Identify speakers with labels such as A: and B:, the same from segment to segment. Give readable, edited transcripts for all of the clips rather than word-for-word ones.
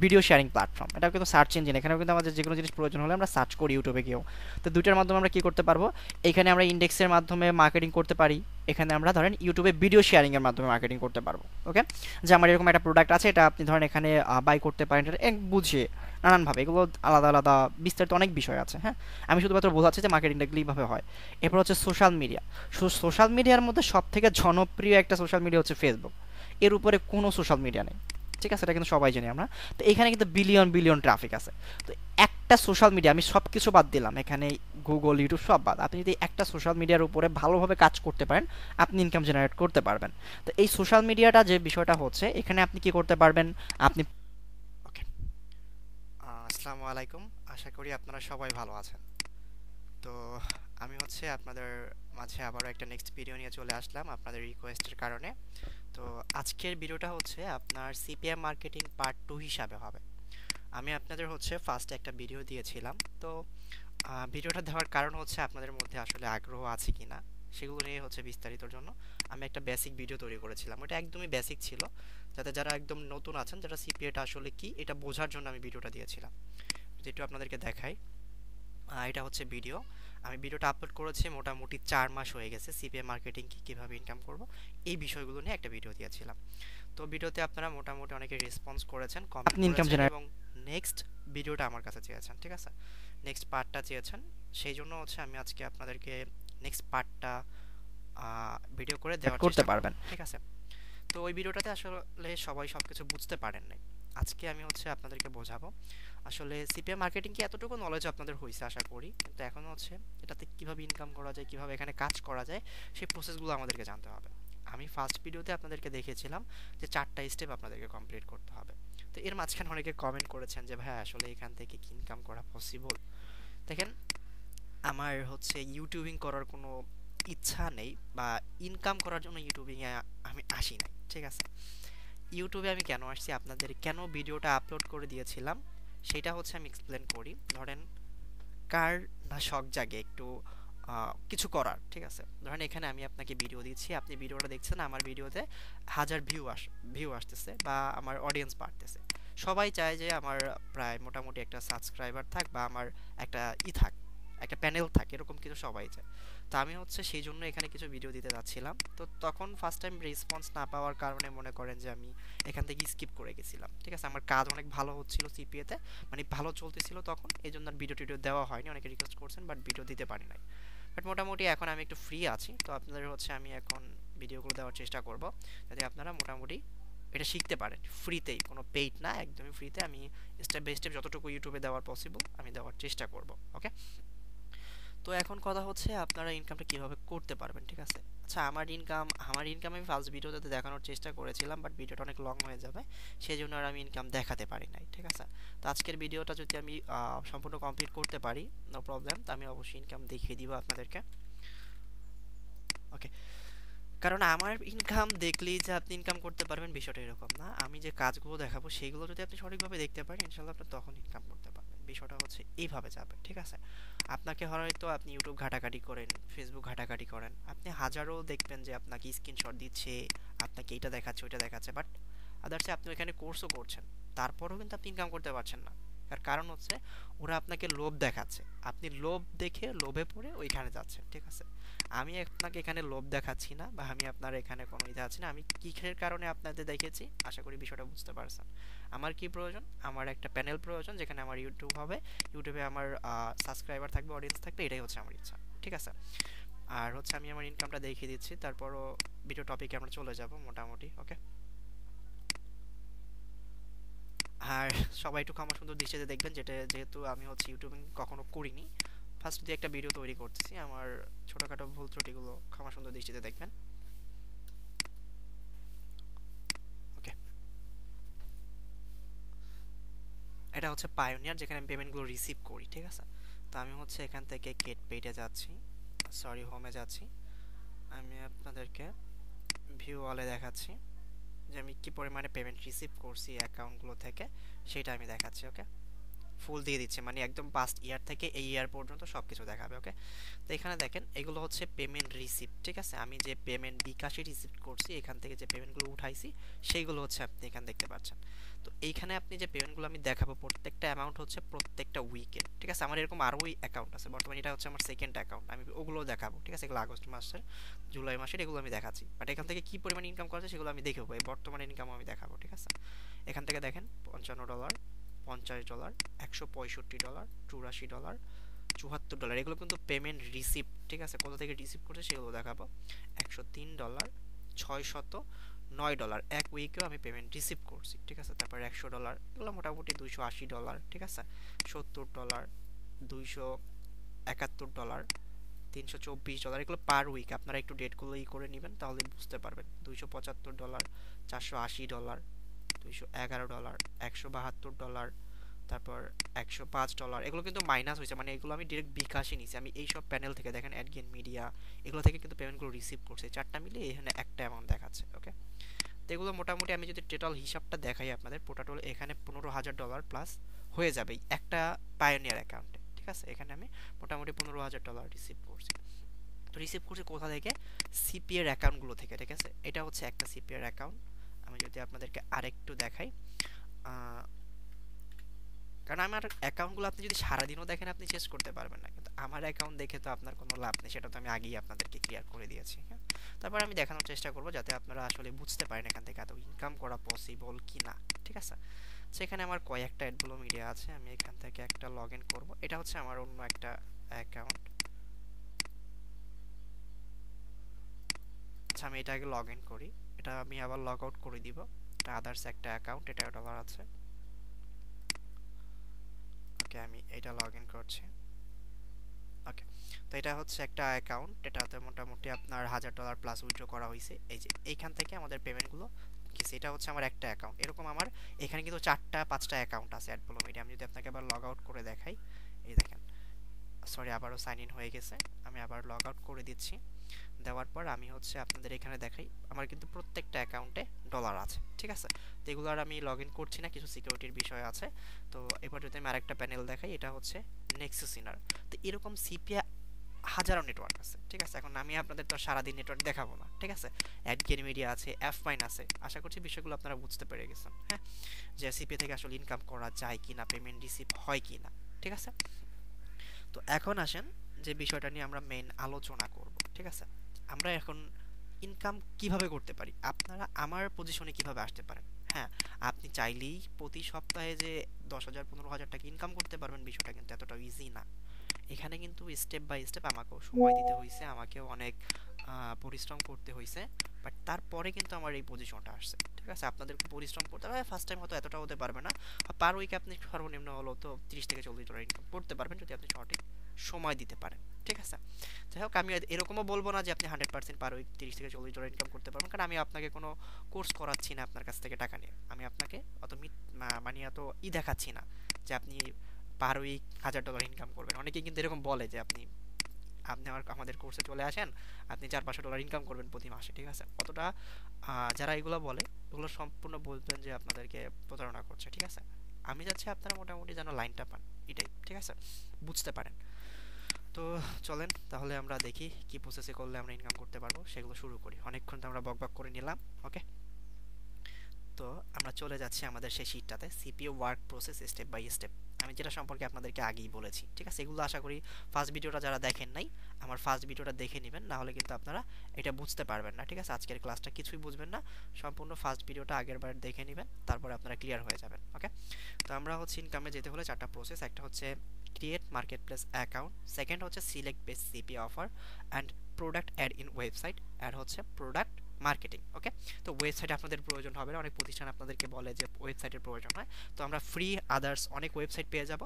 A: Video sharing platform, এটাও কিন্তু search engine. এখানেও কিন্তু আমাদের যে কোনো জিনিস প্রয়োজন হলে আমরা সার্চ করি ইউটিউবে গিয়েও। তো দুইটার মাধ্যমে আমরা কি করতে পারবো, এখানে আমরা ইন্ডেক্সের মাধ্যমে মার্কেটিং করতে পারি, এখানে আমরা ধরেন ইউটিউবে ভিডিও শেয়ারিং এর মাধ্যমে মার্কেটিং করতে পারবো। ওকে, যে আমার এরকম একটা প্রোডাক্ট আছে, এটা আপনি ধরেন এখানে বাই করতে পারেন, এটা এক বুঝিয়ে নানানভাবে, এগুলো আলাদা আলাদা বিস্তারিত অনেক বিষয় আছে। হ্যাঁ, আমি শুধুমাত্র বোঝাচ্ছি যে মার্কেটিংটা কীভাবে হয়। এরপর হচ্ছে সোশ্যাল মিডিয়া। সোশ্যাল মিডিয়ার মধ্যে সব থেকে জনপ্রিয় একটা সোশ্যাল মিডিয়া হচ্ছে ফেসবুক। এর উপরে কোনো সোশ্যাল মিডিয়া নেই, ঠিক আছে, এটা কিন্তু সবাই জানি আমরা। তো এখানে কিন্তু বিলিয়ন বিলিয়ন ট্রাফিক আছে। তো একটা সোশ্যাল মিডিয়া, আমি সব কিছু বাদ দিলাম এখানে, গুগল ইউটিউব সব বাদ, আপনি যদি একটা সোশ্যাল মিডিয়ার উপরে ভালোভাবে কাজ করতে পারেন, আপনি ইনকাম জেনারেট করতে পারবেন। তো এই সোশ্যাল মিডিয়াটা যে বিষয়টা হচ্ছে, এখানে আপনি কি করতে পারবেন, আপনি ওকে, আসসালামু আলাইকুম, আশা করি আপনারা সবাই ভালো আছেন। তো আমি হচ্ছে আপনাদের মাঝে আবারও একটা নেক্সট ভিডিও নিয়ে চলে আসলাম আপনাদের রিকোয়েস্টের কারণে। তো আজকের ভিডিওটা হচ্ছে আপনার সিপিএম মার্কেটিং পার্ট 2 হিসাবে হবে। আমি আপনাদের হচ্ছে ফার্স্টে একটা ভিডিও দিয়েছিলাম। তো ভিডিওটা দেওয়ার কারণ হচ্ছে আপনাদের মধ্যে আসলে আগ্রহ আছে কিনা সেগুলো নিয়ে হচ্ছে বিস্তারিতর জন্য আমি একটা বেসিক ভিডিও তৈরি করেছিলাম। ওটা একদমই বেসিক ছিল, যাতে যারা একদম নতুন আছেন, যারা সিপিএটা আসলে কি এটা বোঝার জন্য আমি ভিডিওটা দিয়েছিলাম। যেটা আপনাদেরকে দেখাই, এটা হচ্ছে ভিডিও। আমি ভিডিওটা আপলোড করেছি মোটামুটি 4 মাস হয়ে গেছে। সিপিএ মার্কেটিং কি, কীভাবে ইনকাম করব, এই বিষয়গুলো নিয়ে একটা ভিডিও দিয়েছিলাম। তো ভিডিওতে আপনারা মোটামুটি অনেকে রেসপন্স করেছেন, কমেন্ট
B: আপনি ইনকাম
A: করেছেন
B: জেনারেট
A: এবং নেক্সট ভিডিওটা আমার কাছে চেয়েছেন, ঠিক আছে, নেক্সট পার্টটা চেয়েছেন। সেই জন্য হচ্ছে আমি আজকে আপনাদেরকে নেক্সট পার্টটা ভিডিও করে দেওয়ার
B: করতে
A: চেষ্টা করব,
B: পারবেন।
A: ঠিক আছে। তো ওই ভিডিওটাতে আসলে সবাই সব কিছু বুঝতে পারেন নাই। আজকে আমি হচ্ছে আপনাদেরকে বোঝাবো আসলে সিপিএম মার্কেটিং কি, এতটুকু নলেজ আপনাদের হয়েছে আশা করি, কিন্তু এখন হচ্ছে এটাতে কিভাবে ইনকাম করা যায়, কিভাবে এখানে কাজ করা যায়, সেই প্রসেসগুলো আমাদেরকে জানতে হবে। আমি ফার্স্ট ভিডিওতে আপনাদেরকে দেখিয়েছিলাম যে 4টা স্টেপ আপনাদেরকে কমপ্লিট করতে হবে। তো এর মাঝখানে অনেকে কমেন্ট করেছেন যে ভাই আসলে এখান থেকে কি ইনকাম করা পসিবল। দেখেন, আমার হচ্ছে ইউটিউবিং করার কোনো ইচ্ছা নেই, বা ইনকাম করার জন্য ইউটিউবিংয়ে আমি আসি নাই, ঠিক আছে। ইউটিউবে আমি কেন আসছি, আপনাদের কেন ভিডিওটা আপলোড করে দিয়েছিলাম সেটা হচ্ছে আমি এক্সপ্লেন করি। ধরেন, কার না শখ জাগে একটু কিছু করার, ঠিক আছে। ধরেন এখানে আমি আপনাকে ভিডিও দিচ্ছি, আপনি ভিডিওটা দেখছেন, আমার ভিডিওতে 1000 ভিউ আসতেছে বা আমার অডিয়েন্স বাড়তেছে। সবাই চায় যে আমার প্রায় মোটামুটি একটা সাবস্ক্রাইবার থাক, বা আমার একটা থাক, একটা প্যানেল থাকে, এরকম কিছু সবাই চায়। তো আমি হচ্ছে সেই জন্য এখানে কিছু ভিডিও দিতে যাচ্ছিলাম। তো তখন ফার্স্ট টাইম রেসপন্স না পাওয়ার কারণে মনে করেন যে আমি এখান থেকে স্কিপ করে গেছিলাম, ঠিক আছে। আমার কাজ অনেক ভালো হচ্ছিল সিপিএতে, মানে ভালো চলতেছিল তখন, এই জন্য আর ভিডিও টিডিও দেওয়া হয়নি। অনেকে রিকোয়েস্ট করছেন বাট ভিডিও দিতে পারি নাই। বাট মোটামুটি এখন আমি একটু ফ্রি আছি, তো আপনাদের হচ্ছে আমি এখন ভিডিওগুলো দেওয়ার চেষ্টা করব, যাতে আপনারা মোটামুটি এটা শিখতে পারেন ফ্রিতেই, কোনো পেইড না, একদমই ফ্রিতে। আমি স্টেপ বাই স্টেপ যতটুকু ইউটিউবে দেওয়ার পসিবল আমি দেওয়ার চেষ্টা করব, ওকে। তো এখন কথা হচ্ছে আপনারা ইনকামটা কিভাবে করতে পারবেন, ঠিক আছে। আচ্ছা, আমার ইনকাম আমি ফার্স্ট ভিডিওতে দেখানোর চেষ্টা করেছিলাম, বাট ভিডিওটা অনেক লং হয়ে যাবে, সেই জন্য আর আমি ইনকাম দেখাতে পারি নাই, ঠিক আছে। তো আজকের ভিডিওটা যদি আমি সম্পূর্ণ কমপ্লিট করতে পারি, নো প্রবলেম, তো আমি অবশ্যই ইনকাম দেখিয়ে দিব আপনাদেরকে, ওকে। কারণ আমার ইনকাম দেখলেই যে আপনি ইনকাম করতে পারবেন বিষয়টা এরকম না। আমি যে কাজগুলো দেখাবো সেইগুলো যদি আপনি সঠিকভাবে দেখতে পারেন, ইনশাল্লাহ আপনি তখন ইনকাম করতে পারবেন। বিষয়টা হচ্ছে এইভাবে যাবে, ঠিক আছে। আপনাকে হয়তো আপনি ইউটিউব ঘাটাঘাটি করেন, ফেসবুক ঘাটাঘাটি করেন, আপনি হাজারো দেখবেন যে আপনাকে স্ক্রিনশট দিচ্ছে, আপনাকে এটা দেখাচ্ছে ওইটা দেখাচ্ছে, বাট আদার্সে আপনি ওইখানে কোর্সও করছেন, তারপরেও কিন্তু আপনি ইনকাম করতে পারছেন না। তার কারণ হচ্ছে ওরা আপনাকে লোভ দেখাচ্ছে, আপনি লোভ দেখে লোভে পড়ে ওইখানে যাচ্ছেন, ঠিক আছে। আমি আপনাকে এখানে লোভ দেখাচ্ছি না, বা আমি আপনার এখানে কোনো ইয়ে আছি না। আমি কিসের কারণে আপনাদের দেখেছি আশা করি বিষয়টা বুঝতে পারছেন। আমার কি প্রয়োজন, আমার একটা প্যানেল প্রয়োজন, যেখানে আমার ইউটিউব হবে, ইউটিউবে আমার সাবস্ক্রাইবার থাকবে, অডিয়েন্স থাকবে, এটাই হচ্ছে আমার ইচ্ছা, ঠিক আছে। আর হচ্ছে আমি আমার ইনকামটা দেখিয়ে দিচ্ছি, তারপরও ভিডিও টপিকে আমরা চলে যাব মোটামুটি, ওকে। আর সবাই একটু ক্ষমা সুন্দর দৃষ্টিতে দেখবেন, যেহেতু আমি হচ্ছে ইউটিউবিং কখনো করিনি, ফার্স্ট দিয়ে একটা ভিডিও তৈরি করতেছি, আমার ছোটোখাটো ভুল ত্রুটিগুলো ক্ষমা সুন্দর দৃষ্টিতে দেখবেন, ওকে। এটা হচ্ছে পায়োনিয়ার, যেখানে আমি পেমেন্টগুলো রিসিভ করি, ঠিক আছে। তো আমি হচ্ছে এখান থেকে গেট পেইডে যাচ্ছি, সরি হোমে যাচ্ছি, আমি আপনাদেরকে ভিউ অলে দেখাচ্ছি যে আমি কি পরিমাণে পেমেন্ট রিসিভ করছি অ্যাকাউন্টগুলো থেকে, সেটা আমি দেখাচ্ছি, ওকে। ফুল দিয়ে দিচ্ছে, মানে একদম পাস্ট ইয়ার থেকে এই ইয়ার পর্যন্ত সবকিছু দেখাবে। ওকে, তো এখানে দেখেন এগুলো হচ্ছে পেমেন্ট রিসিপ্ট, ঠিক আছে, আমি যে পেমেন্ট বিকাশে রিসিপ্ট করছি, এখান থেকে যে পেমেন্টগুলো উঠাইছি সেইগুলো হচ্ছে আপনি এখানে দেখতে পাচ্ছেন। তো এইখানে আপনি যে পেমেন্টগুলো আমি দেখাবো প্রত্যেকটা অ্যামাউন্ট হচ্ছে প্রত্যেকটা উইকের, ঠিক আছে। আমার এরকম আরোই অ্যাকাউন্ট আছে বর্তমানে, এটা হচ্ছে আমার সেকেন্ড অ্যাকাউন্ট, আমি ওগুলো দেখাবো, ঠিক আছে। এগুলো আগস্ট মাসের, জুলাই মাসের, এগুলো আমি দেখাচ্ছি, বাট এখান থেকে কি পরিমাণ ইনকাম করেছে সেগুলো আমি দেখাবো, এই বর্তমানে ইনকামও আমি দেখাবো, ঠিক আছে। এখান থেকে দেখেন $55, $50, $165, $84, $74, এগুলো কিন্তু পেমেন্ট রিসিপ্ট, ঠিক আছে। কোথা থেকে রিসিভ করছে সেগুলো দেখাবো। $103, $609 এক উইকেও আমি পেমেন্ট রিসিভ করছি, ঠিক আছে। তারপর $100, এগুলো মোটামুটি $280, ঠিক আছে। $70, $271, $324, এগুলো পার উইক, আপনারা একটু ডেটগুলো করে নেবেন তাহলে বুঝতে পারবেন। $275, $480, $211, $172, তারপর $105, এগুলো কিন্তু মাইনাস হয়েছে, মানে এগুলো আমি ডিরেক্ট বিকাশে নিছি, আমি এই সব প্যানেল থেকে দেখেন অ্যাডগেন মিডিয়া এগুলো থেকে কিন্তু পেমেন্টগুলো রিসিভ করছে, চারটা মিলে এখানে একটা অ্যামাউন্ট দেখাচ্ছে। ওকে, তো এগুলো মোটামুটি আমি যদি টোটাল হিসাবটা দেখাই আপনাদের, টোটাল এখানে $15,000 প্লাস হয়ে যাবে একটা পায়োনিয়ার অ্যাকাউন্টে, ঠিক আছে। এখানে আমি মোটামুটি $15,000 রিসিভ করছি। তো রিসিভ করছি কোথা থেকে? সিপিএর অ্যাকাউন্টগুলো থেকে, ঠিক আছে। এটা হচ্ছে একটা সিপিএর অ্যাকাউন্ট, আমি যদি আপনাদেরকে আরেকটু দেখাই, কারণ আমার অ্যাকাউন্টগুলো আপনি যদি সারাদিনও দেখেন আপনি শেষ করতে পারবেন না, কিন্তু আমার অ্যাকাউন্ট দেখে তো আপনার কোনো লাভ নেই, সেটা তো আমি আগেই আপনাদেরকে ক্লিয়ার করে দিয়েছি। হ্যাঁ, তারপর আমি দেখানোর চেষ্টা করব যাতে আপনারা আসলে বুঝতে পারেন এখান থেকে এত ইনকাম করা পসিবল কি না, ঠিক আছে। সেখানে আমার কয়েকটা অ্যাডগুলো মিডিয়া আছে, আমি এখান থেকে একটা লগ ইন করবো, এটা হচ্ছে আমার অন্য একটা অ্যাকাউন্ট। আচ্ছা, আমি এটা আগে লগ ইন করি, এটা আমি আবার লগ আউট করে দিব, এটা আদার্স একটা অ্যাকাউন্ট, এটা ডলার আছে। ওকে, আমি এটা লগ ইন করছি। ওকে, তো এটা হচ্ছে একটা অ্যাকাউন্ট, এটাতে মোটামুটি আপনার $1,000 প্লাস উইথড্র করা হয়েছে, এই যে এইখান থেকে আমাদের পেমেন্টগুলো গেছে। এটা হচ্ছে আমার একটা অ্যাকাউন্ট, এরকম আমার এখানে কিন্তু 4টা 5টা অ্যাকাউন্ট আছে অ্যাডবলো মিডিয়া। আমি যদি আপনাকে আবার লগ আউট করে দেখাই, এই দেখেন, সরি আবারও সাইন ইন হয়ে গেছে, আমি আবার লগ আউট করে দিচ্ছি। দেওয়ার পর আমি হচ্ছে আপনাদের এখানে দেখাই, আমার কিন্তু প্রত্যেকটা অ্যাকাউন্টে ডলার আছে, ঠিক আছে। তো এগুলো আর আমি লগ ইন করছি না, কিছু সিকিউরিটির বিষয় আছে। তো এবার যদি আমি আরেকটা প্যানেল দেখাই, এটা হচ্ছে নেক্সাস ইনার। তো এরকম সিপিআই হাজারো নেটওয়ার্ক আছে, ঠিক আছে। এখন আমি আপনাদের তো সারাদিন নেটওয়ার্ক দেখাবো না, ঠিক আছে। অ্যাডগেন মিডিয়া আছে, এফ মাইন আছে, আশা করছি বিষয়গুলো আপনারা বুঝতে পেরে গেছেন। হ্যাঁ, যে সিপিএ থেকে আসলে ইনকাম করা যায় কিনা, পেমেন্ট রিসিভ হয় কিনা, ঠিক আছে। তো এখন আসেন যে বিষয়টা নিয়ে আমরা মেইন আলোচনা করব, ঠিক আছে। আমরা এখন ইনকাম কিভাবে করতে পারি, আপনারা আমার পজিশনে কিভাবে আসতে পারেন। হ্যাঁ, আপনি চাইলেই প্রতি সপ্তাহে যে 10,000 15,000 টাকা ইনকাম করতে পারবেন, বিষয়টা কিন্তু এতটা ইজি না। এখানে কিন্তু স্টেপ বাই স্টেপ আমাকেও সময় দিতে হয়েছে, আমাকেও অনেক পরিশ্রম করতে হয়েছে, বাট তারপরে কিন্তু আমার এই পজিশনটা আসছে, ঠিক আছে। আপনাদেরকে পরিশ্রম করতে হবে, ফার্স্ট টাইম হয়তো এতটা হতে পারবে না, পার উইকে আপনি সর্বনিম্ন হলো তো $30 থেকে $40 ইনকাম করতে পারবেন যদি আপনি সঠিক সময় দিতে পারেন, ঠিক আছে। যাই হোক, আমি এরকমও বলবো না যে আপনি 100% পার উইক $30 থেকে $40 ইনকাম করতে পারবেন, কারণ আমি আপনাকে কোনো কোর্স করাচ্ছি না আপনার কাছ থেকে টাকা নিয়ে, আমি আপনাকে অত মানে অত দেখাচ্ছি না যে আপনি পার উইক $1,000 ইনকাম করবেন। অনেকেই কিন্তু এরকম বলে যে আপনি আপনি আমাদের কোর্সে চলে আসেন, আপনি $400-500 ইনকাম করবেন প্রতি মাসে, ঠিক আছে। অতটা যারা এগুলো বলে ওগুলো সম্পূর্ণ বলবেন যে আপনাদেরকে প্রতারণা করছে, ঠিক আছে। আমি চাচ্ছি আপনারা মোটামুটি যেন লাইনটা পান, এটাই, ঠিক আছে, বুঝতে পারেন। তো চলেন তাহলে আমরা দেখি কি প্রসেসে করলে আমরা ইনকাম করতে পারবো, সেগুলো শুরু করি। অনেকক্ষণ তো আমরা বকবক করে নিলাম। ওকে, তো আমরা চলে যাচ্ছি আমাদের সেই শীটটাতে, CPU work process step by step, আমি যেটা সম্পর্কে আপনাদেরকে আগেই বলেছি, ঠিক আছে। এগুলো আশা করি ফার্স্ট ভিডিওটা যারা দেখেন নাই, আমার ফার্স্ট ভিডিওটা দেখে নেবেন, না হলে কিন্তু আপনারা এটা বুঝতে পারবেন না, ঠিক আছে। আজকের ক্লাসটা কিছুই বুঝবেন না, সম্পূর্ণ ফার্স্ট ভিডিওটা আগের বার দেখে নেবেন, তারপরে আপনারা ক্লিয়ার হয়ে যাবেন। ওকে, তো আমরা হচ্ছে ইনকামে যেতে হলে 4টা প্রসেস, একটা হচ্ছে create market place account, second হচ্ছে select best CP offer and product add in website, add হচ্ছে প্রোডাক্ট মার্কেটিং। ওকে, তো ওয়েবসাইট আপনাদের প্রয়োজন হবে না, অনেক প্রতিষ্ঠান আপনাদেরকে বলে যে ওয়েবসাইটের প্রয়োজন হয়, তো আমরা ফ্রি আদার্স অনেক ওয়েবসাইট পেয়ে যাব।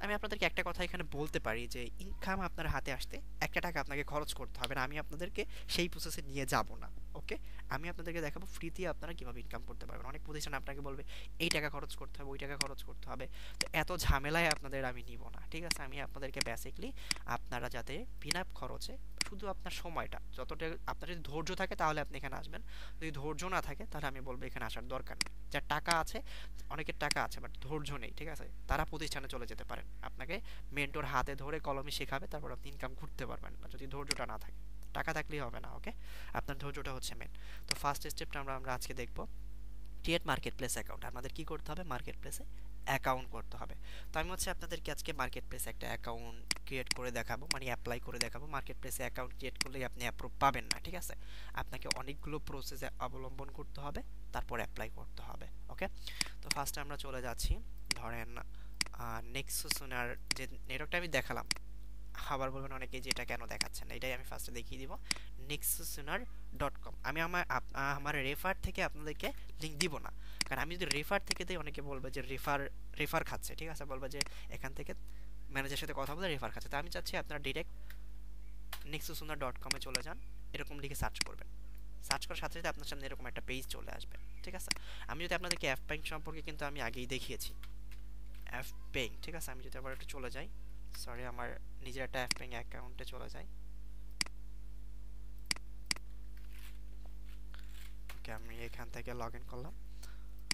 A: আমি আপনাদেরকে একটা কথা এখানে বলতে পারি যে ইনকাম আপনার হাতে আসতে একটা টাকা আপনাকে খরচ করতে হবে না, আমি আপনাদেরকে সেই প্রসেসে নিয়ে যাব না। ওকে, আমি আপনাদেরকে দেখাবো ফ্রিতে আপনারা কিভাবে ইনকাম করতে পারবেন। অনেক প্রতিষ্ঠান আপনাকে বলবে এই টাকা খরচ করতে হবে, ওই টাকা খরচ করতে হবে, তো এত ঝামেলায় আপনাদের আমি নিব না, ঠিক আছে। আমি আপনাদেরকে বেসিকলি আপনারা যাতে বিনা খরচে শুধু আপনার সময়টা যতটা, আপনার যদি ধৈর্য থাকে তাহলে আপনি এখানে আসবেন, যদি ধৈর্য না থাকে তাহলে আমি বলবো এখানে আসার দরকার নেই। যার টাকা আছে, অনেকের টাকা আছে বাট ধৈর্য নেই, ঠিক আছে, তারা প্রতিষ্ঠানে চলে যেতে পারেন। আপনাকে মেন্টর হাতে ধরে কলমে শেখাবে, তারপর আপনি ইনকাম করতে পারবেন না যদি ধৈর্যটা না থাকে। টাকা থাকলেই হবে না, ওকে, আপনার ধৈর্যটা হচ্ছে মেন। তো ফার্স্ট স্টেপটা আমরা আজকে দেখব, ক্রিয়েট মার্কেট প্লেস অ্যাকাউন্ট। আমাদের কি করতে হবে, মার্কেট প্লেসে অ্যাকাউন্ট করতে হবে। তো আমি হচ্ছে আপনাদেরকে আজকে মার্কেট প্লেসে একটা অ্যাকাউন্ট ক্রিয়েট করে দেখাবো, মানে অ্যাপ্লাই করে দেখাবো। মার্কেট প্লেসে অ্যাকাউন্ট ক্রিয়েট করলেই আপনি অ্যাপ্রুভ পাবেন না, ঠিক আছে, আপনাকে অনেকগুলো প্রসেস অবলম্বন করতে হবে, তারপর অ্যাপ্লাই করতে হবে, ওকে। তো ফার্স্টে আমরা চলে যাচ্ছি, ধরেন নেক্সোসোনার যে নেটওয়ার্কটা আমি দেখালাম, আবার বলবেন অনেকে যে এটা কেন দেখাচ্ছে না, এটাই আমি ফার্স্টে দেখিয়ে দিব। nexusonar.com, আমি আমার রেফার থেকে আপনাদেরকে লিঙ্ক দিব না, কারণ আমি যদি রেফার থেকে দিই অনেকে বলবে যে রেফার রেফার খাচ্ছে, ঠিক আছে, বলবে যে এখান থেকে ম্যানেজারের সাথে কথা বলে রেফার খাচ্ছে। তো আমি চাচ্ছি আপনারা ডিরেক্ট nexusonar.com এ চলে যান, এরকম লিখে সার্চ করবেন, সার্চ করার সাথে সাথে আপনার সামনে এরকম একটা পেজ চলে আসবে, ঠিক আছে। আমি যদি আপনাদেরকে অ্যাপ ব্যাংক সম্পর্কে কিন্তু আমি আগেই দেখিয়েছি, অ্যাপ ব্যাংক, ঠিক আছে। আমি যদি আবার একটু চলে যাই, সরি আমার নিজের একটা অ্যাপ ব্যাংক অ্যাকাউন্টে চলে যাই, ওকে, আমি এখান থেকে লগ ইন করলাম।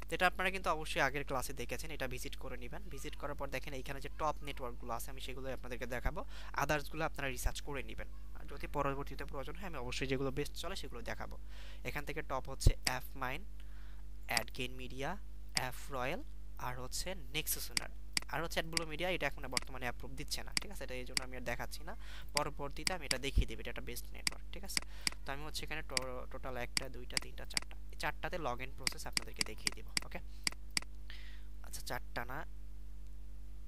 A: তো এটা আপনারা কিন্তু অবশ্যই আগের ক্লাসে দেখেছেন, এটা ভিজিট করে নেবেন। ভিজিট করার পর দেখেন এইখানে যে টপ নেটওয়ার্কগুলো আছে আমি সেগুলো আপনাদেরকে দেখাবো, আদার্সগুলো আপনারা রিসার্চ করে নেবেন, আর যদি পরবর্তীতে প্রয়োজন হয় আমি অবশ্যই যেগুলো বেস্ট চলে সেগুলো দেখাবো। এখান থেকে টপ হচ্ছে app mine, AdGain media, app royal, আর হচ্ছে নেক্সোসোনার, আর হচ্ছে অ্যাডব্লু মিডিয়া, এটা এখন বর্তমানে অ্যাপ্রুভ দিচ্ছে না, ঠিক আছে, এটা এই জন্য আমি আর দেখাচ্ছি না, পরবর্তীতে আমি এটা দেখিয়ে দেবো, এটা একটা বেস্ট নেটওয়ার্ক, ঠিক আছে। তো আমি হচ্ছে এখানে টোটাল 1টা 2টা 3টা 4টা, এই 4টাতে লগ ইন প্রসেস আপনাদেরকে দেখিয়ে দিব, ওকে। আচ্ছা 4টা না,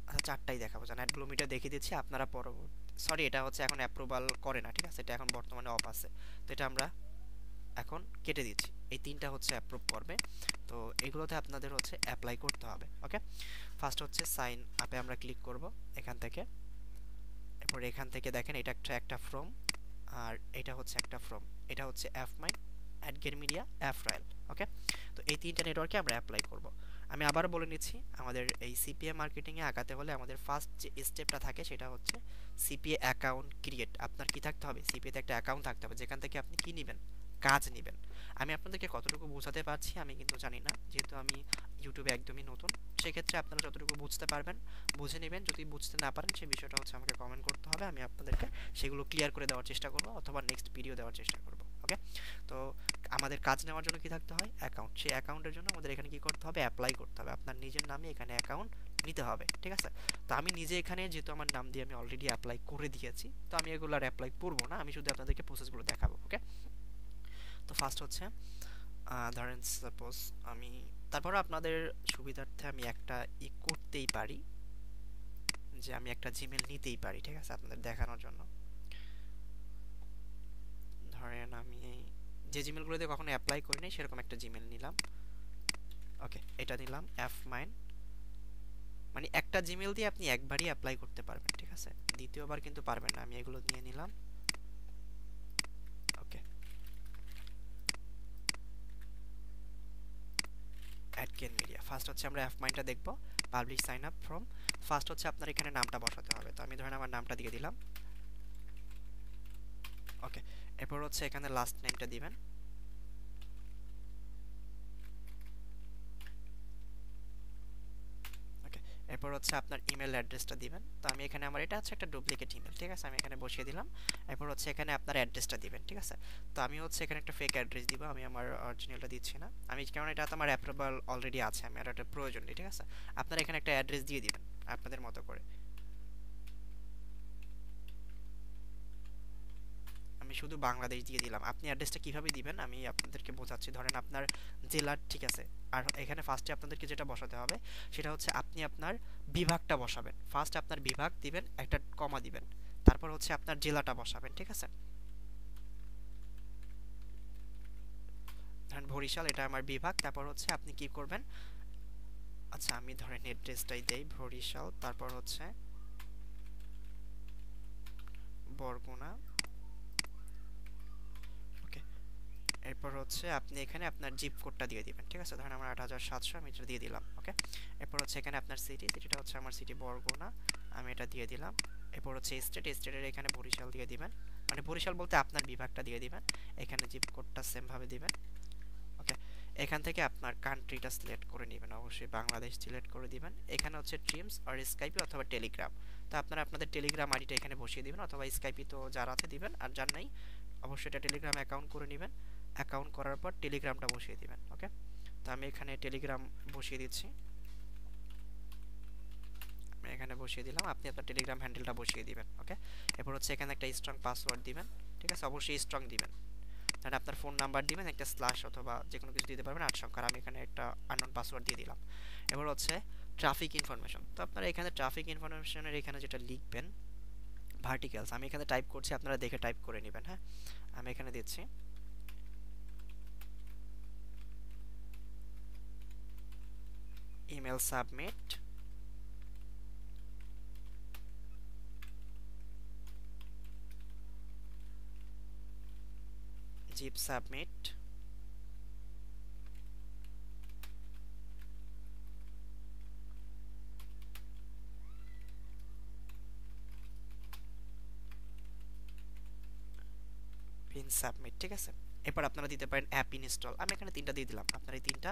A: আচ্ছা 4টাই দেখাবো, জান অ্যাডব্লু মিডিয়া দেখিয়ে দিচ্ছি, আপনারা পরবর্তী, সরি এটা হচ্ছে এখন অ্যাপ্রুভাল করে না, ঠিক আছে, এটা এখন বর্তমানে অফ আছে, তো এটা আমরা এখন কেটে দিচ্ছি। এই 3টা হচ্ছে অ্যাপ্রুভ করবে, তো এগুলোতে আপনাদের হচ্ছে অ্যাপ্লাই করতে হবে, ওকে। ফার্স্ট হচ্ছে সাইন আপে আমরা ক্লিক করব এখান থেকে, এরপর এখান থেকে দেখেন এটা একটা ফর্ম, আর এটা হচ্ছে একটা ফর্ম, এটা হচ্ছে app my, AdGain media, app royal, okay. তো এই 3টা নেটওয়ার্কে আমরা অ্যাপ্লাই করব। আমি আবার বলে নিচ্ছি, আমাদের এই সিপিএ মার্কেটিংয়ে আগাতে হলে আমাদের ফার্স্ট যে স্টেপটা থাকে সেটা হচ্ছে সিপিএ অ্যাকাউন্ট ক্রিয়েট। আপনার কি থাকতে হবে, সিপিএতে একটা অ্যাকাউন্ট থাকতে হবে যেখান থেকে আপনি কি নেবেন, কাজ নেবেন। আমি আপনাদেরকে কতটুকু বোঝাতে পারছি আমি কিন্তু জানি না, যেহেতু আমি ইউটিউবে একদমই নতুন, সেক্ষেত্রে আপনারা যতটুকু বুঝতে পারবেন বুঝে নেবেন, যদি বুঝতে না পারেন সেই বিষয়টা হচ্ছে আমাকে কমেন্ট করতে হবে, আমি আপনাদেরকে সেগুলো ক্লিয়ার করে দেওয়ার চেষ্টা করব অথবা নেক্সট ভিডিও দেওয়ার চেষ্টা করব, ওকে। তো আমাদের কাজ নেওয়ার জন্য কি থাকতে হয়, অ্যাকাউন্ট। সেই অ্যাকাউন্টের জন্য আমাদের এখানে কি করতে হবে, অ্যাপ্লাই করতে হবে, আপনার নিজের নামে এখানে অ্যাকাউন্ট নিতে হবে, ঠিক আছে। তো আমি নিজে এখানে যেহেতু আমার নাম দিয়ে আমি অলরেডি অ্যাপ্লাই করে দিয়েছি, তো আমি এগুলো আর অ্যাপ্লাই করবো না, আমি শুধু আপনাদেরকে প্রসেসগুলো দেখাবো, ওকে। তো ফার্স্ট হচ্ছে ধরেন সাপোজ আমি, তারপর আপনাদের সুবিধার্থে আমি একটা করতেই পারি, যে আমি একটা জিমেল নিতেই পারি, ঠিক আছে, আপনাদের দেখানোর জন্য। ধরেন আমি যে জিমেলগুলোতে কখনো অ্যাপ্লাই করিনি সেরকম একটা জিমেল নিলাম, ওকে, এটা নিলাম অ্যাপ মাইন, মানে একটা জিমেল দিয়ে আপনি একবারই অ্যাপ্লাই করতে পারবেন, ঠিক আছে, দ্বিতীয়বার কিন্তু পারবেন না। আমি এগুলো নিয়ে নিলাম, ওকে। অ্যাডগেইন মিডিয়া, ফার্স্ট হচ্ছে আমরা অ্যাপ মাইনটা দেখব, publish sign up form, first হচ্ছে আপনার এখানে নামটা বসাতে হবে, তো আমি ধরেন আমার নামটা দিয়ে দিলাম, ওকে। এরপর হচ্ছে এখানে লাস্ট নেমটা দিবেন, ওকে। এরপর হচ্ছে আপনার ইমেল অ্যাড্রেসটা দিবেন, তো আমি এখানে আমার এটা হচ্ছে একটা ডুপ্লিকেট ইমেল, ঠিক আছে, আমি এখানে বসিয়ে দিলাম। এরপর হচ্ছে এখানে আপনার অ্যাড্রেসটা দিবেন, ঠিক আছে। তো আমি হচ্ছে এখানে একটা ফেক অ্যাড্রেস দিব, আমি আমার অরিজিনালটা দিচ্ছি না, আমি কারণ এটা তো আমার অ্যাপ্রুভাল অলরেডি আছে, আমি আর একটা প্রয়োজন নেই, ঠিক আছে। আপনারা এখানে একটা অ্যাড্রেস দিয়ে দিবেন আপনাদের মতো করে, আমি শুধু বাংলাদেশ দিয়ে দিলাম। আপনি অ্যাড্রেসটা কিভাবে দিবেন আমি আপনাদেরকে বোঝাচ্ছি, ধরেন আপনার জেলার, ঠিক আছে, আর এখানে ফার্স্টে আপনাদেরকে যেটা বসাতে হবে সেটা হচ্ছে আপনি আপনার বিভাগটা বসাবেন, ফার্স্ট আপনার বিভাগ দিবেন, একটা কমা দিবেন, তারপর হচ্ছে আপনার জেলাটা বসাবেন, ঠিক আছে। ধরেন বরিশাল, এটা আমার বিভাগ, তারপর হচ্ছে আপনি কি করবেন, আচ্ছা আমি ধরেন অ্যাড্রেসটাই দেই বরিশাল, তারপর হচ্ছে বরগুনা, ওকে। এরপর হচ্ছে আপনি এখানে আপনার জিপ কোডটা দিয়ে দিবেন, ঠিক আছে, ধরেন আমার 8700 আমি এটা দিয়ে দিলাম, ওকে। এরপর হচ্ছে এখানে আপনার সিটিটা হচ্ছে আমার সিটি বরগুনা, আমি এটা দিয়ে দিলাম। এরপর হচ্ছে স্টেটের এখানে বরিশাল দিয়ে দিবেন, মানে বরিশাল বলতে আপনার বিভাগটা দিয়ে দিবেন, এখানে জিপ কোডটা সেম ভাবে দিবেন। ওকে, এখান থেকে আপনার কান্ট্রিটা সিলেক্ট করে নেবেন, অবশ্যই বাংলাদেশ সিলেক্ট করে দিবেন। এখানে হচ্ছে ড্রিমস আর স্কাইপি অথবা টেলিগ্রাম, তো আপনারা আপনাদের টেলিগ্রাম আইডিটা এখানে বসিয়ে দিবেন, অথবা স্কাইপি তো যার আছে দিবেন, আর যার নাই অবশ্যই এটা টেলিগ্রাম অ্যাকাউন্ট করে নেবেন। অ্যাকাউন্ট করার পর টেলিগ্রামটা বসিয়ে দিবেন। ওকে, তো আমি এখানে টেলিগ্রাম বসিয়ে দিচ্ছি, আমি এখানে বসিয়ে দিলাম, আপনি আপনার টেলিগ্রাম হ্যান্ডেলটা বসিয়ে দিবেন। ওকে, এরপর হচ্ছে এখানে একটা স্ট্রং পাসওয়ার্ড দিবেন, ঠিক আছে, অবশ্যই স্ট্রং দিবেন। তাহলে আপনার ফোন নাম্বার দিবেন, একটা স্ল্যাশ অথবা যে কোনো কিছু দিতে পারবেন 8 সংখ্যার, আমি এখানে একটা আননোন পাসওয়ার্ড দিয়ে দিলাম। এবার হচ্ছে ট্রাফিক ইনফরমেশন, তো আপনারা এখানে ট্রাফিক ইনফরমেশনের এখানে যেটা লিখবেন ভার্টিক্যালস, আমি এখানে টাইপ করছি, আপনারা দেখে টাইপ করে নেবেন। হ্যাঁ, আমি এখানে দিচ্ছি email submit, zip submit, pin submit, ঠিক আছে। এরপর আপনারা দিতে পারেন অ্যাপ ইনস্টল, আমি এখানে 3টা দিয়ে দিলাম, আপনারা এই 3টা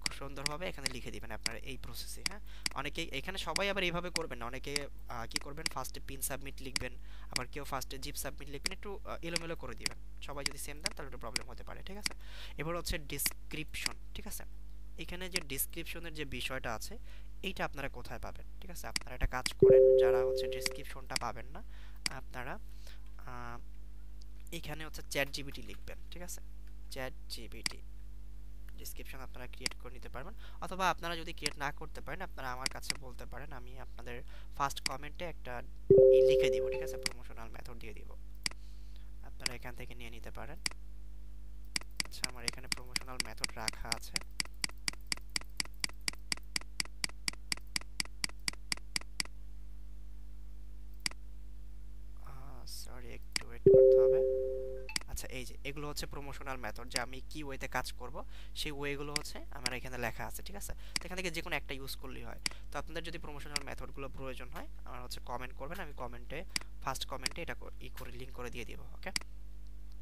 A: খুব সুন্দরভাবে এখানে লিখে দিবেন আপনার এই প্রসেসে। হ্যাঁ, অনেকে এখানে সবাই আবার এইভাবে করবেন না, অনেকে কি করবেন ফার্স্টে পিন সাবমিট লিখবেন, আবার কেউ ফার্স্টে জিপ সাবমিট লিখবেন, একটু এলোমেলো করে দিবেন। সবাই যদি সেম দেন তাহলে একটু প্রবলেম হতে পারে, ঠিক আছে। এবার হচ্ছে ডিসক্রিপশন, ঠিক আছে, এখানে যে ডিসক্রিপশনের যে বিষয়টা আছে এইটা আপনারা কোথায় পাবেন, ঠিক আছে। আপনারা একটা কাজ করেন, যারা হচ্ছে ডিসক্রিপশনটা পাবেন না, আপনারা এখানে হচ্ছে চ্যাট জিপিটি লিখবেন, ঠিক আছে, চ্যাট জিপিটি ডিসক্রিপশন আপনারা ক্রিয়েট করে নিতে পারবেন, অথবা আপনারা যদি ক্রিয়েট না করতে পারেন আপনারা আমার কাছে বলতে পারেন, আমি আপনাদের ফার্স্ট কমেন্টে একটা লিখে দিব, ঠিক আছে, প্রমোশনাল মেথড দিয়ে দিব, আপনারা এখান থেকে নিয়ে নিতে পারেন। আচ্ছা, আমার এখানে প্রমোশনাল মেথড রাখা আছে, সরি একটু ওয়েট করতে হবে। আচ্ছা, এই যে এগুলো হচ্ছে প্রমোশনাল মেথড, যে আমি কি ওয়েতে কাজ করব সেই ওয়েগুলো হচ্ছে আমার এখানে লেখা আছে, ঠিক আছে। তো এখান থেকে যে কোনো একটা ইউজ করলেই হয়। তো আপনাদের যদি প্রমোশনাল মেথডগুলো প্রয়োজন হয় আমার হচ্ছে কমেন্ট করবেন, আমি কমেন্টে ফার্স্ট কমেন্টে এটা করে লিংক করে দিয়ে দিব। ওকে,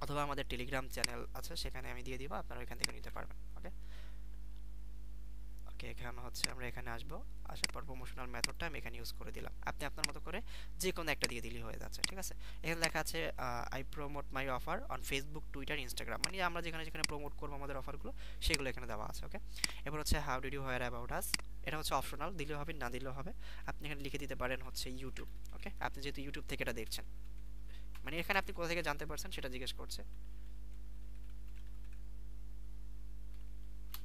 A: অথবা আমাদের টেলিগ্রাম চ্যানেল আছে সেখানে আমি দিয়ে দিব, আপনারা এখান থেকে নিতে পারবেন। ওকে, ওকে, এখানে হচ্ছে আমরা এখানে আসবো, আসার পর প্রমোশনাল মেথডটা আমি এখানে ইউজ করে দিলাম, আপনি আপনার মতো করে যে কোনো একটা দিয়ে দিলেই হয়ে যাচ্ছে, ঠিক আছে। এখানে লেখা আছে I promote my offer on Facebook, Twitter, Instagram, মানে আমরা যেখানে যেখানে প্রমোট করবো আমাদের অফারগুলো সেগুলো এখানে দেওয়া আছে। ওকে, এবার হচ্ছে how did you hear about us, এটা হচ্ছে অপশনাল, দিলেও হবে না দিলেও হবে, আপনি এখানে লিখে দিতে পারেন হচ্ছে ইউটিউব। ওকে, আপনি যেহেতু ইউটিউব থেকে এটা দেখছেন, মানে এখানে আপনি কোথা থেকে জানতে পারছেন সেটা জিজ্ঞেস করছে।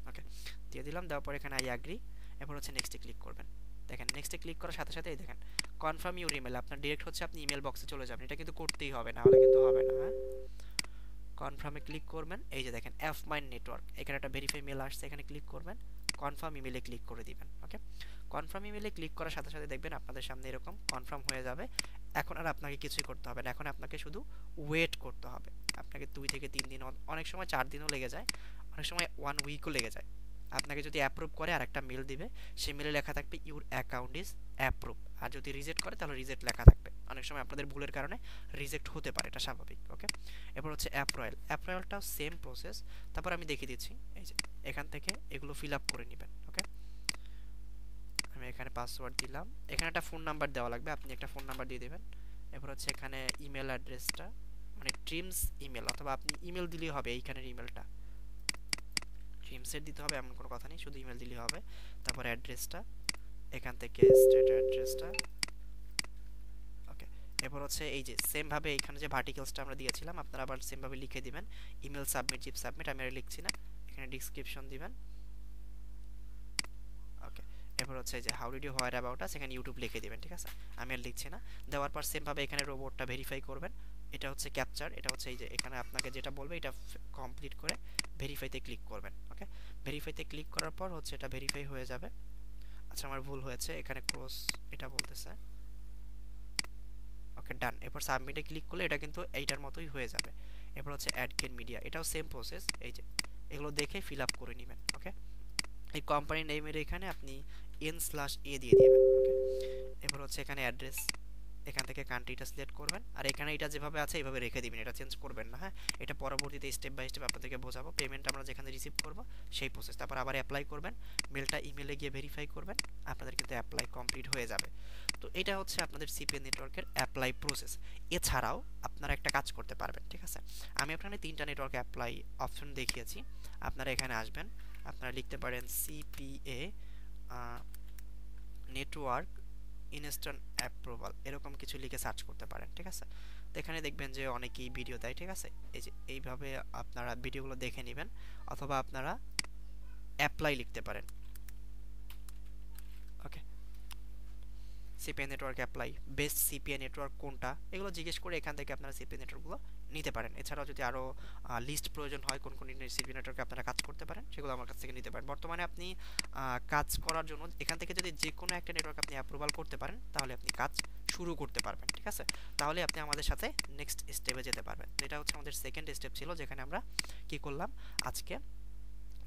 A: ওকে, দিয়ে দিলাম, দেওয়ার পর এখানে আই অ্যাগ্রি, এরপর হচ্ছে নেক্সটে ক্লিক করবেন। দেখেন নেক্সটে ক্লিক করার সাথে সাথে এই দেখেন কনফার্ম ইউর ইমেল, আপনার ডিরেক্ট হচ্ছে আপনি ইমেল বক্সে চলে যাবেন, এটা কিন্তু করতেই হবে, না হলে কিন্তু হবে না। হ্যাঁ, কনফার্মে ক্লিক করবেন, এই যে দেখেন এফ মাইন নেটওয়ার্ক, এখানে একটা ভেরিফাই মেল আসছে, এখানে ক্লিক করবেন, কনফার্ম ইমেলে ক্লিক করে দিবেন। ওকে, কনফার্ম ইমেলে ক্লিক করার সাথে সাথে দেখবেন আপনাদের সামনে এরকম কনফার্ম হয়ে যাবে। এখন আর আপনাকে কিছুই করতে হবে না, এখন আপনাকে শুধু ওয়েট করতে হবে। আপনাকে 2 থেকে 3 দিন, অনেক সময় 4 দিনও লেগে যায়, অনেক সময় 1 উইকও লেগে যায়। আপনাকে যদি অ্যাপ্রুভ করে আর একটা মেল দিবে, সেই মেলে লেখা থাকবে ইউর অ্যাকাউন্ট ইজ অ্যাপ্রুভ, আর যদি রিজেক্ট করে তাহলে রিজেক্ট লেখা থাকবে। অনেক সময় আপনাদের ভুলের কারণে রিজেক্ট হতে পারে, এটা স্বাভাবিক। ওকে, এরপর হচ্ছে অ্যাপ্রয়েল, অ্যাপ্রয়েলটাও সেম প্রসেস, তারপর আমি দেখিয়ে দিচ্ছি, এই যে এখান থেকে এগুলো ফিল আপ করে নেবেন। ওকে, আমি এখানে পাসওয়ার্ড দিলাম, এখানে একটা ফোন নাম্বার দেওয়া লাগবে, আপনি একটা ফোন নাম্বার দিয়ে দেবেন। এরপর হচ্ছে এখানে ইমেল অ্যাড্রেসটা, মানে ড্রিমস ইমেল, অথবা আপনি ইমেল দিলেই হবে, এইখানের ইমেলটা ড্রিমসের দিতে হবে এমন কোনো কথা নেই, শুধু ইমেল দিলেই হবে। তারপর অ্যাড্রেসটা, এখান থেকে স্টেট অ্যাড্রেসটা। ওকে, এরপর হচ্ছে এই যে সেম ভাবে এখানে যে ভার্টিক্যালসটা আমরা দিয়েছিলাম আপনারা আবার সেম ভাবে লিখে দিবেন, ইমেল সাবমিট, জিপ সাবমিট, আমি আর লিখছি না, এখানে ডেসক্রিপশন দিবেন। ওকে, এরপর হচ্ছে যে how did you hear about us, এখানে ইউটিউব লিখে দিবেন, ঠিক আছে, আমি আর লিখছি না। দেওয়ার পর সেম ভাবে এখানে রোবটটা ভেরিফাই করবেন, এটা হচ্ছে ক্যাপচার, এটা হচ্ছে এই যে এখানে আপনাকে যেটা বলবে এটা কমপ্লিট করে ভেরিফাইতে ক্লিক করবেন। ওকে, ভেরিফাইতে ক্লিক করার পর হচ্ছে এটা ভেরিফাই হয়ে যাবে। আচ্ছা, আমার ভুল হয়েছে, এখানে ক্রস এটা বলতেছে। ওকে, ডান, এরপর সাবমিটে ক্লিক করলে এটা কিন্তু এইটার মতোই হয়ে যাবে। এরপর হচ্ছে অ্যাড কেন মিডিয়া, এটাও সেম প্রসেস, এই যে এগুলো দেখে ফিল আপ করে নেবেন। ওকে, এই কোম্পানি নেমের এখানে আপনি n/a দিয়ে দিবেন। ওকে, এরপর হচ্ছে এখানে অ্যাড্রেস, এখান থেকে কান্ট্রিটা সিলেক্ট করবেন, আর এখানে এটা যেভাবে আছে এইভাবে রেখে দিবেন, এটা চেঞ্জ করবেন না। হ্যাঁ, এটা পরবর্তীতে স্টেপ বাই স্টেপ আপনাদেরকে বোঝাবো। পেমেন্ট আমরা যেখানে রিসিভ করব সেই প্রসেস, তারপর আবার অ্যাপ্লাই করবেন, মেলটা ইমেলে গিয়ে ভেরিফাই করবেন, আপনাদের কিন্তু অ্যাপ্লাই কমপ্লিট হয়ে যাবে। তো এটা হচ্ছে আপনাদের সিপিএন নেটওয়ার্কের অ্যাপ্লাই প্রসেস। এছাড়াও আপনারা একটা কাজ করতে পারবেন, ঠিক আছে? আমি আপনাদের 3টা নেটওয়ার্ক অ্যাপ্লাই অপশন দেখিয়েছি। আপনারা এখানে আসবেন, আপনারা লিখতে পারেন সিপিএ নেটওয়ার্ক ইনস্ট্যান্ট অ্যাপ্রুভাল, এরকম কিছু লিখে সার্চ করতে পারেন, ঠিক আছে? তো এখানে দেখবেন যে অনেকেই ভিডিও দেয়, ঠিক আছে? এই যে এইভাবে আপনারা ভিডিওগুলো দেখে নেবেন, অথবা আপনারা অ্যাপ্লাই লিখতে পারেন। Okay, CPN network apply, best CPN network কোনটা, এগুলো জিজ্ঞেস করে এখান থেকে আপনারা সিপিএন নেটওয়ার্কগুলো নিতে পারেন। এছাড়াও যদি আরও লিস্ট প্রয়োজন হয় কোন কোন সিপিএন নেটওয়ার্কে আপনারা কাজ করতে পারেন, সেগুলো আমার কাছ থেকে নিতে পারেন। বর্তমানে আপনি কাজ করার জন্য এখান থেকে যদি যে কোনো একটা নেটওয়ার্ক আপনি অ্যাপ্রুভাল করতে পারেন, তাহলে আপনি কাজ শুরু করতে পারবেন, ঠিক আছে? তাহলে আপনি আমাদের সাথে নেক্সট স্টেপে যেতে পারবেন। তো এটা হচ্ছে আমাদের সেকেন্ড স্টেপ ছিল, যেখানে আমরা কি করলাম আজকে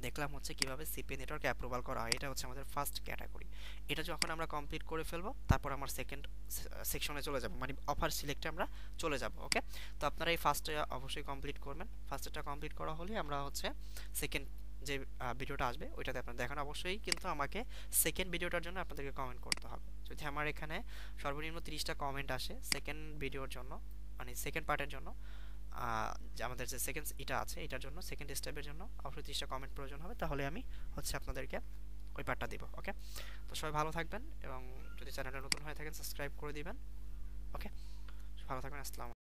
A: দেখলাম হচ্ছে কিভাবে সিপি নেটওয়ার্ক অ্যাপ্রুভাল করা হয়। এটা হচ্ছে আমাদের ফার্স্ট ক্যাটাগরি। এটা যখন আমরা কমপ্লিট করে ফেলবো, তারপর আমার সেকেন্ড সেকশনে চলে যাব, মানে অফার সিলেক্টে আমরা চলে যাব। ওকে, তো আপনারা এই ফার্স্টে অবশ্যই কমপ্লিট করবেন। ফার্স্টটা কমপ্লিট করা হলে আমরা হচ্ছে সেকেন্ড যে ভিডিওটা আসবে ওইটাতে আপনারা দেখেন। অবশ্যই কিন্তু আমাকে সেকেন্ড ভিডিওটার জন্য আপনাদেরকে কমেন্ট করতে হবে। যদি আমার এখানে সর্বনিম্ন 30টা কমেন্ট আসে সেকেন্ড ভিডিওর জন্য, মানে সেকেন্ড পার্টের জন্য, যে আমাদের যে সেকেন্ড এটা আছে এটার জন্য, সেকেন্ড স্টেপের জন্য অবশ্যই 30টা কমেন্ট প্রয়োজন হবে, তাহলে আমি হচ্ছে আপনাদেরকে ওই পার্টটা দিব। ওকে, তো সবাই ভালো থাকবেন, এবং যদি চ্যানেলে নতুন হয়ে থাকেন সাবস্ক্রাইব করে দিবেন। ওকে, ভালো থাকবেন, আসসালামু